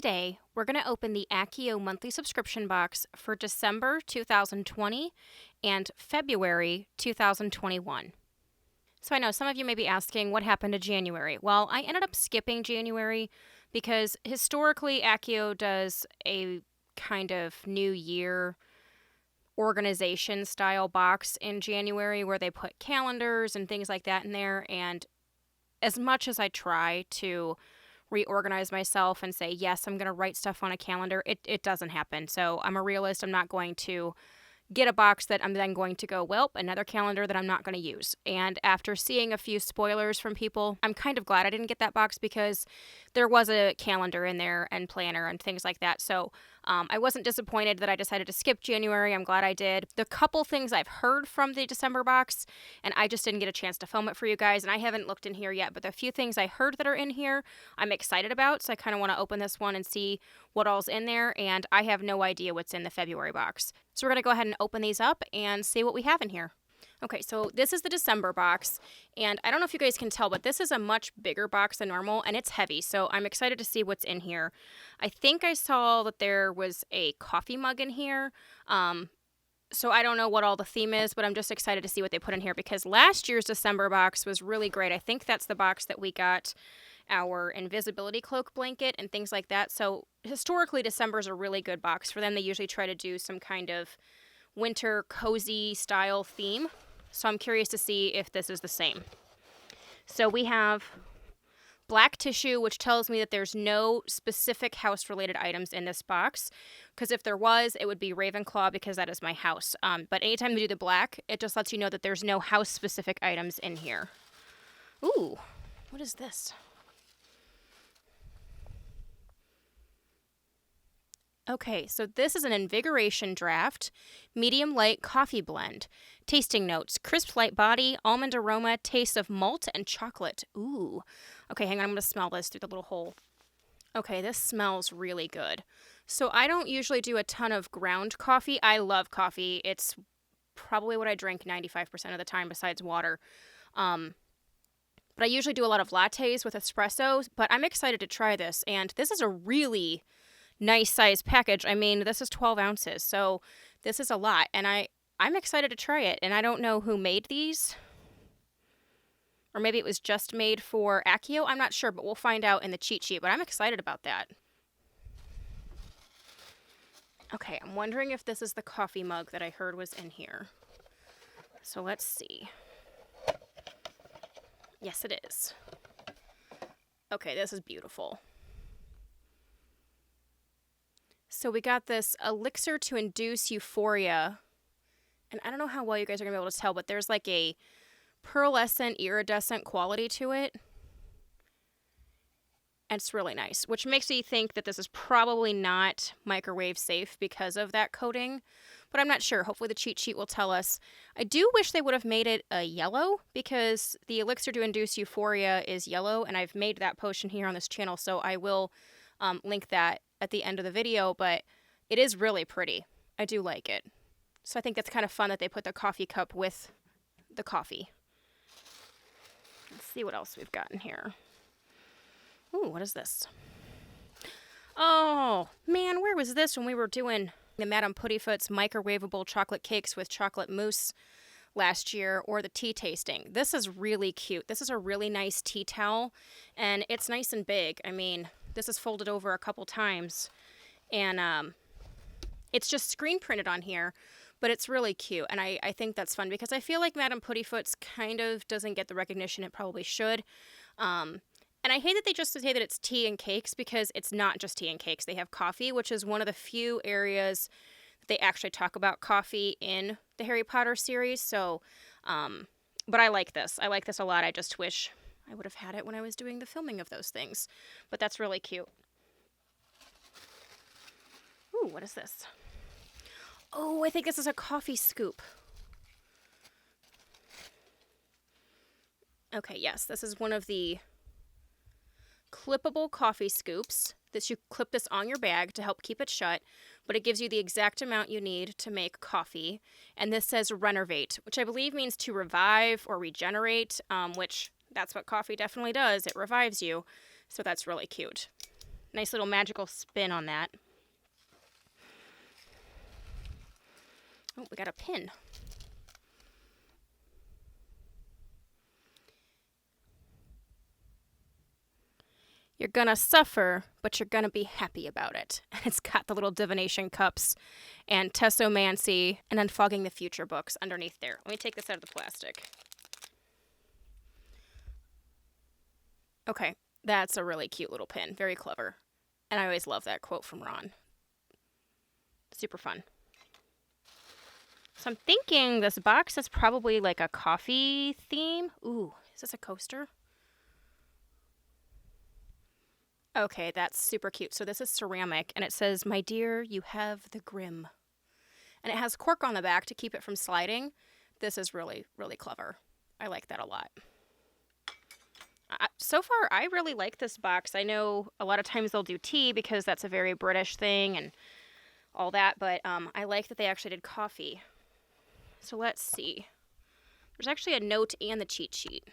today, we're going to open the Accio monthly subscription box for December 2020 and February 2021. So I know some of you may be asking what happened to January. Well, I ended up skipping January because historically Accio does a kind of New Year organization style box in January where they put calendars and things like that in there. And as much as I try to reorganize myself and say, yes, I'm going to write stuff on a calendar, it doesn't happen. So I'm a realist. I'm not going to get a box that I'm then going to go, well, another calendar that I'm not going to use. And after seeing a few spoilers from people, I'm kind of glad I didn't get that box because there was a calendar in there and planner and things like that. So I wasn't disappointed that I decided to skip January. I'm glad I did. The couple things I've heard from the December box, and I just didn't get a chance to film it for you guys, and I haven't looked in here yet, but the few things I heard that are in here, I'm excited about, so I kind of want to open this one and see what all's in there, and I have no idea what's in the February box. So we're going to go ahead and open these up and see what we have in here. Okay, so this is the December box, and I don't know if you guys can tell, but this is a much bigger box than normal, and it's heavy, so I'm excited to see what's in here. I think I saw that there was a coffee mug in here, so I don't know what all the theme is, but I'm just excited to see what they put in here, because last year's December box was really great. I think that's the box that we got our invisibility cloak blanket and things like that, so historically December is a really good box for them. They usually try to do some kind of winter cozy style theme. So I'm curious to see if this is the same. So we have black tissue, which tells me that there's no specific house-related items in this box. Because if there was, it would be Ravenclaw because that is my house. But anytime they do the black, it just lets you know that there's no house-specific items in here. Ooh, what is this? Okay, so this is an invigoration draft, medium light coffee blend. Tasting notes, crisp light body, almond aroma, taste of malt and chocolate. Ooh. Okay, hang on, I'm going to smell this through the little hole. Okay, this smells really good. So I don't usually do a ton of ground coffee. I love coffee. It's probably what I drink 95% of the time besides water. But I usually do a lot of lattes with espresso, but I'm excited to try this. And this is a really nice size package. I mean, this is 12 ounces, so this is a lot, and I'm excited to try it. And I don't know who made these, or maybe it was just made for Accio. I'm not sure, but we'll find out in the cheat sheet, but I'm excited about that. Okay, I'm wondering if this is the coffee mug that I heard was in here. So let's see. Yes, it is. Okay, this is beautiful. So we got this elixir to induce euphoria, and I don't know how well you guys are going to be able to tell, but there's like a pearlescent, iridescent quality to it. And it's really nice, which makes me think that this is probably not microwave safe because of that coating, but I'm not sure. Hopefully the cheat sheet will tell us. I do wish they would have made it a yellow, because the elixir to induce euphoria is yellow, and I've made that potion here on this channel, so I will link that at the end of the video, but it is really pretty. I do like it. So I think that's kind of fun that they put the coffee cup with the coffee. Let's see what else we've got in here. Ooh, what is this? Oh, man, where was this when we were doing the Madame Puttyfoot's microwavable chocolate cakes with chocolate mousse last year, or the tea tasting? This is really cute. This is a really nice tea towel, and it's nice and big. I mean, this is folded over a couple times, and it's just screen printed on here, but it's really cute, and I think that's fun because I feel like Madame Puttyfoot's kind of doesn't get the recognition it probably should. And I hate that they just say that it's tea and cakes, because it's not just tea and cakes. They have coffee, which is one of the few areas that they actually talk about coffee in the Harry Potter series. So, but I like this. I like this a lot. I just wish I would have had it when I was doing the filming of those things. But that's really cute. Ooh, what is this? Oh, I think this is a coffee scoop. Okay, yes, this is one of the clippable coffee scoops. You clip this on your bag to help keep it shut, but it gives you the exact amount you need to make coffee. And this says renovate, which I believe means to revive or regenerate, which that's what coffee definitely does. It revives you. So that's really cute. Nice little magical spin on that. Oh, we got a pin. You're gonna suffer, but you're gonna be happy about it. And it's got the little divination cups and Tessomancy and Unfogging the Future books underneath there. Let me take this out of the plastic. Okay, that's a really cute little pin. Very clever. And I always love that quote from Ron. Super fun. So I'm thinking this box is probably like a coffee theme. Ooh, is this a coaster? Okay, that's super cute. So this is ceramic, and it says, "My dear, you have the grim." And it has cork on the back to keep it from sliding. This is really, really clever. I like that a lot. So far, I really like this box. I know a lot of times they'll do tea because that's a very British thing and all that, but I like that they actually did coffee. So let's see. There's actually a note and the cheat sheet.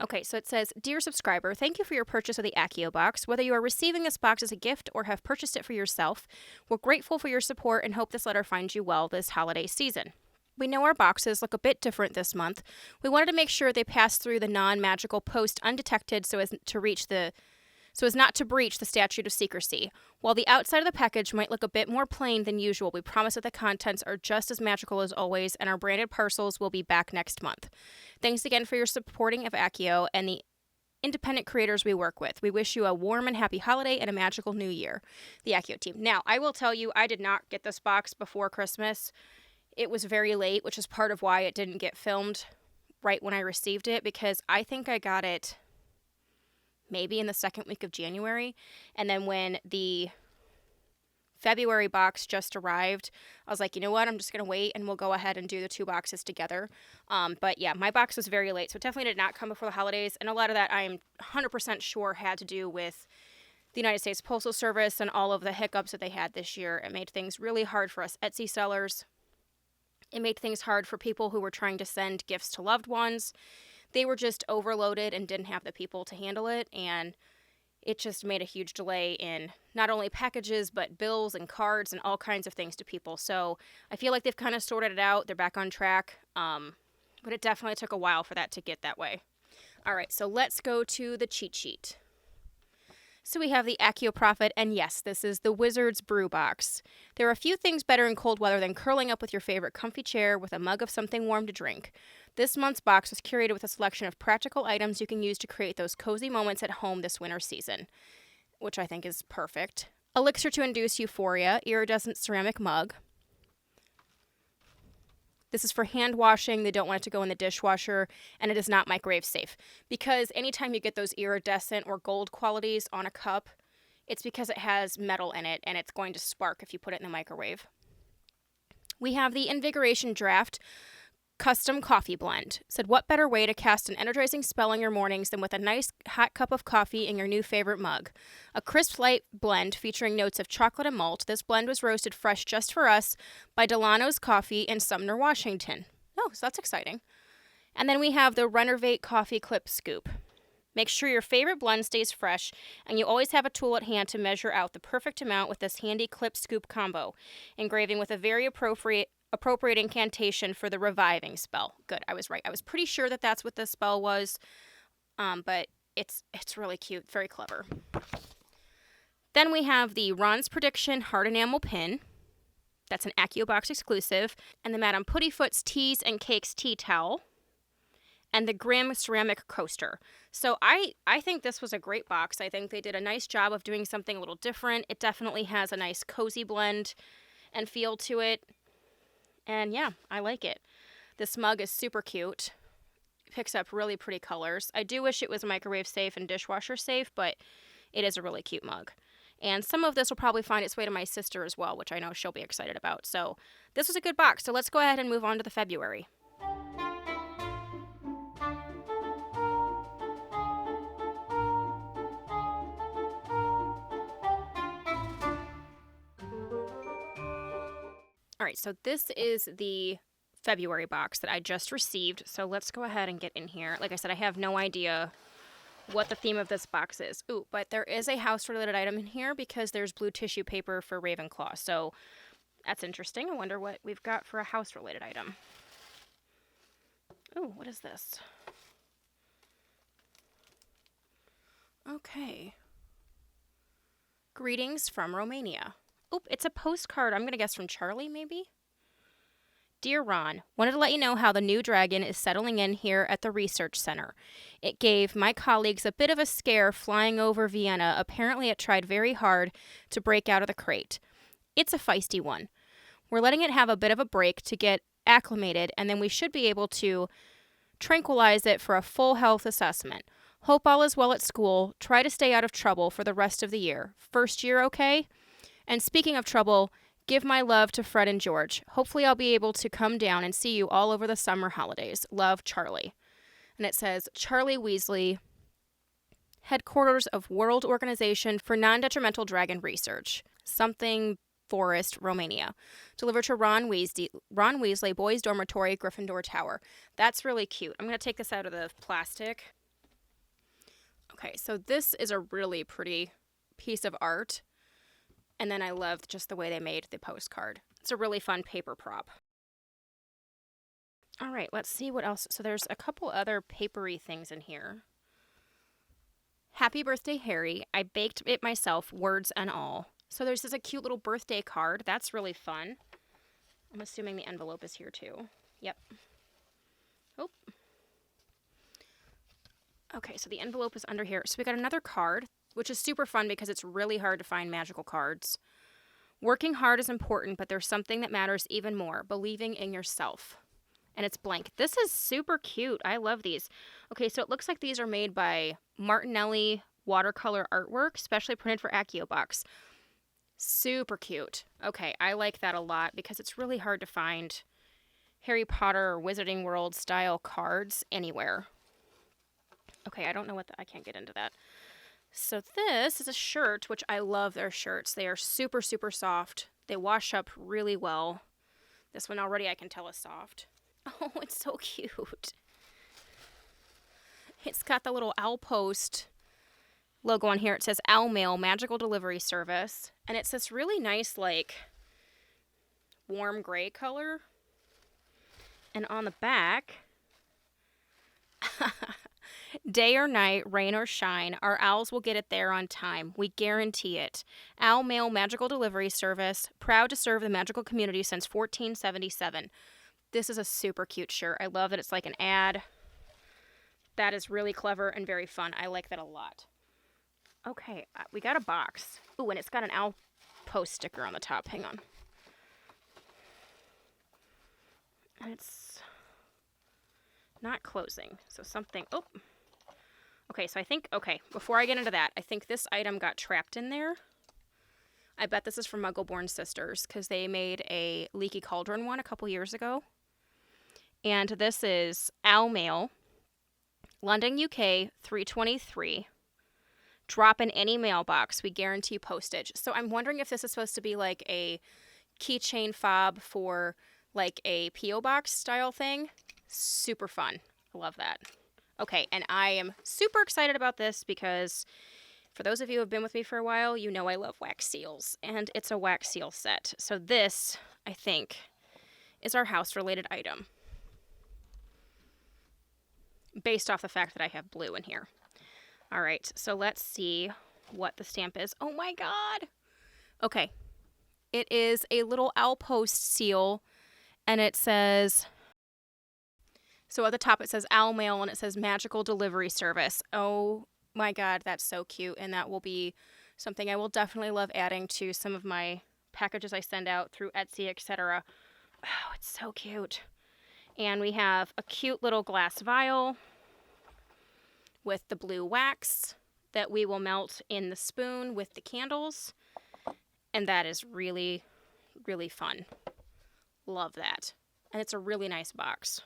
Okay, so it says, "Dear subscriber, thank you for your purchase of the Accio box. Whether you are receiving this box as a gift or have purchased it for yourself, we're grateful for your support and hope this letter finds you well this holiday season. We know our boxes look a bit different this month. We wanted to make sure they pass through the non-magical post undetected so as not to breach the statute of secrecy. While the outside of the package might look a bit more plain than usual, we promise that the contents are just as magical as always, and our branded parcels will be back next month. Thanks again for your supporting of Accio and the independent creators we work with. We wish you a warm and happy holiday and a magical new year. The Accio team." Now, I will tell you, I did not get this box before Christmas. It was very late, which is part of why it didn't get filmed right when I received it, because I think I got it maybe in the second week of January. And then when the February box just arrived, I was like, you know what, I'm just going to wait and we'll go ahead and do the two boxes together. But yeah, my box was very late, so it definitely did not come before the holidays. And a lot of that I'm 100% sure had to do with the United States Postal Service and all of the hiccups that they had this year. It made things really hard for us Etsy sellers. It made things hard for people who were trying to send gifts to loved ones. They were just overloaded and didn't have the people to handle it, and it just made a huge delay in not only packages, but bills and cards and all kinds of things to people. So I feel like they've kind of sorted it out. They're back on track, but it definitely took a while for that to get that way. All right, so let's go to the cheat sheet. So we have the Accio Prophet, and yes, this is the Wizard's Brew box. There are a few things better in cold weather than curling up with your favorite comfy chair with a mug of something warm to drink. This month's box was curated with a selection of practical items you can use to create those cozy moments at home this winter season, which I think is perfect. Elixir to induce euphoria, iridescent ceramic mug. This is for hand washing. They don't want it to go in the dishwasher, and it is not microwave safe. Because anytime you get those iridescent or gold qualities on a cup, it's because it has metal in it, and it's going to spark if you put it in the microwave. We have the Invigoration Draft Custom Coffee Blend. Said, what better way to cast an energizing spell on your mornings than with a nice hot cup of coffee in your new favorite mug. A crisp light blend featuring notes of chocolate and malt. This blend was roasted fresh just for us by Delano's Coffee in Sumner, Washington. Oh, so that's exciting. And then we have the Renovate Coffee Clip Scoop. Make sure your favorite blend stays fresh, and you always have a tool at hand to measure out the perfect amount with this handy clip scoop combo. Engraving with a very appropriate incantation for the reviving spell. Good, I was right. I was pretty sure that that's what the spell was, but it's really cute, very clever. Then we have the Ron's Prediction Heart Enamel Pin. That's an Accio box exclusive. And the Madame Puttyfoot's Teas and Cakes Tea Towel. And the Grimm Ceramic Coaster. So I think this was a great box. I think they did a nice job of doing something a little different. It definitely has a nice cozy blend and feel to it. And yeah, I like it. This mug is super cute. It picks up really pretty colors. I do wish it was microwave safe and dishwasher safe, but it is a really cute mug. And some of this will probably find its way to my sister as well, which I know she'll be excited about. So this was a good box. So let's go ahead and move on to the February. All right, so this is the February box that I just received. So let's go ahead and get in here. Like I said, I have no idea what the theme of this box is. Ooh, but there is a house-related item in here because there's blue tissue paper for Ravenclaw. So that's interesting. I wonder what we've got for a house-related item. Ooh, what is this? Okay. Greetings from Romania. Oop, it's a postcard. I'm going to guess from Charlie, maybe? Dear Ron, wanted to let you know how the new dragon is settling in here at the research center. It gave my colleagues a bit of a scare flying over Vienna. Apparently it tried very hard to break out of the crate. It's a feisty one. We're letting it have a bit of a break to get acclimated, and then we should be able to tranquilize it for a full health assessment. Hope all is well at school. Try to stay out of trouble for the rest of the year. First year okay? And speaking of trouble, give my love to Fred and George. Hopefully I'll be able to come down and see you all over the summer holidays. Love, Charlie. And it says, Charlie Weasley, Headquarters of World Organization for Non-Detrimental Dragon Research. Something Forest, Romania. Delivered to Ron Weasley, Boys Dormitory, Gryffindor Tower. That's really cute. I'm going to take this out of the plastic. Okay, so this is a really pretty piece of art. And then I love just the way they made the postcard. It's a really fun paper prop. All right, let's see what else. So there's a couple other papery things in here. Happy birthday, Harry. I baked it myself, words and all. So there's just a cute little birthday card. That's really fun. I'm assuming the envelope is here too. Yep. Oh. Okay, so the envelope is under here. So we got another card, which is super fun because it's really hard to find magical cards. Working hard is important, but there's something that matters even more. Believing in yourself. And it's blank. This is super cute. I love these. Okay, so it looks like these are made by Martinelli watercolor artwork, specially printed for Accio Box. Super cute. Okay, I like that a lot because it's really hard to find Harry Potter or Wizarding World style cards anywhere. Okay, I don't know I can't get into that. So this is a shirt, which I love their shirts. They are super, super soft. They wash up really well. This one already I can tell is soft. Oh, it's so cute. It's got the little owl post logo on here. It says Owl Mail Magical Delivery Service. And it's this really nice, like, warm gray color. And on the back, day or night, rain or shine, our owls will get it there on time. We guarantee it. Owl Mail Magical Delivery Service, proud to serve the magical community since 1477. This is a super cute shirt. I love that it's like an ad. That is really clever and very fun. I like that a lot. Okay, we got a box. Ooh, and it's got an owl post sticker on the top. Hang on. And it's not closing. So something... Oh. Okay, so I think... Okay, before I get into that, I think this item got trapped in there. I bet this is from Muggle-Born Sisters because they made a Leaky Cauldron one a couple years ago. And this is Owl Mail, London, UK, 323. Drop in any mailbox. We guarantee postage. So I'm wondering if this is supposed to be like a keychain fob for like a P.O. box style thing. Super fun. I love that. Okay, and I am super excited about this because for those of you who have been with me for a while, you know I love wax seals. And it's a wax seal set. So this, I think, is our house-related item. Based off the fact that I have blue in here. All right, so let's see what the stamp is. Oh my God. Okay. It is a little owl post seal, and it says, so at the top it says Owl Mail, and it says Magical Delivery Service. Oh my God, that's so cute, and that will be something I will definitely love adding to some of my packages I send out through Etsy, etc. Oh, it's so cute. And we have a cute little glass vial with the blue wax that we will melt in the spoon with the candles. And that is really, really fun. Love that. And it's a really nice box.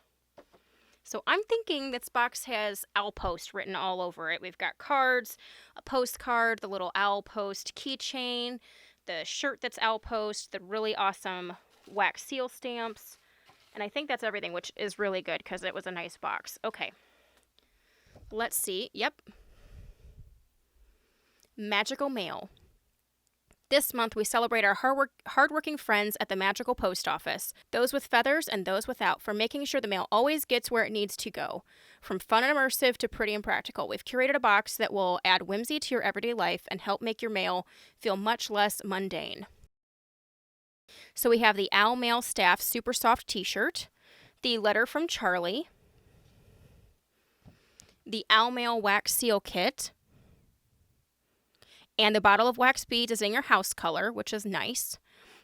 So I'm thinking this box has owl post written all over it. We've got cards, a postcard, the little owl post keychain, the shirt that's owl post, the really awesome wax seal stamps. And I think that's everything, which is really good because it was a nice box. Okay. Let's see. Yep. Magical Mail. This month, we celebrate our hardworking friends at the Magical Post Office, those with feathers and those without, for making sure the mail always gets where it needs to go. From fun and immersive to pretty and practical, we've curated a box that will add whimsy to your everyday life and help make your mail feel much less mundane. So we have the Owl Mail Staff Super Soft T-shirt, the Letter from Charlie, the Owl Mail Wax Seal Kit, and the bottle of wax beads in your house color, which is nice.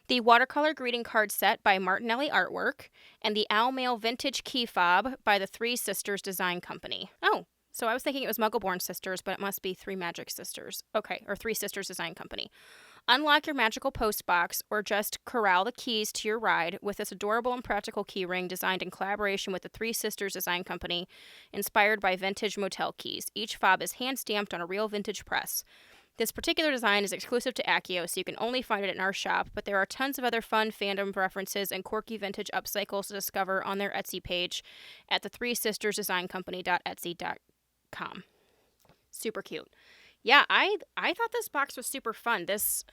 The watercolor greeting card set by Martinelli Artwork, and the Owl Mail Vintage Key Fob by the Three Sisters Design Company. Oh, so I was thinking it was Muggleborn Sisters, but it must be Three Magic Sisters. Okay, or Three Sisters Design Company. Unlock your magical post box or just corral the keys to your ride with this adorable and practical key ring designed in collaboration with the Three Sisters Design Company, inspired by vintage motel keys. Each fob is hand-stamped on a real vintage press. This particular design is exclusive to Accio, so you can only find it in our shop, but there are tons of other fun fandom references and quirky vintage upcycles to discover on their Etsy page at the Three Sisters Design Company.etsy.com. Super cute. Yeah, I thought this box was super fun. This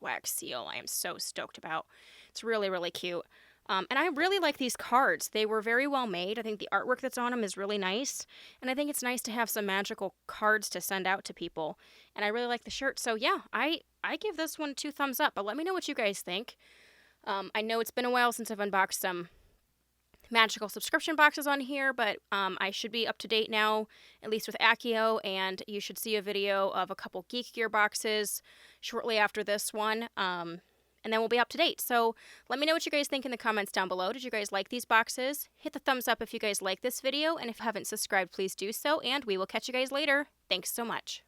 wax seal I am so stoked about. It's really, really cute. And I really like these cards. They were very well made. I think the artwork that's on them is really nice. And I think it's nice to have some magical cards to send out to people. And I really like the shirt. So yeah, I give this one 2 thumbs up. But let me know what you guys think. I know it's been a while since I've unboxed some magical subscription boxes on here, but I should be up to date now, at least with Accio, and you should see a video of a couple Geek Gear boxes shortly after this one. And then we'll be up to date. So let me know what you guys think in the comments down below. Did you guys like these boxes? Hit the thumbs up if you guys like this video, and if you haven't subscribed, please do so, and we will catch you guys later. Thanks so much.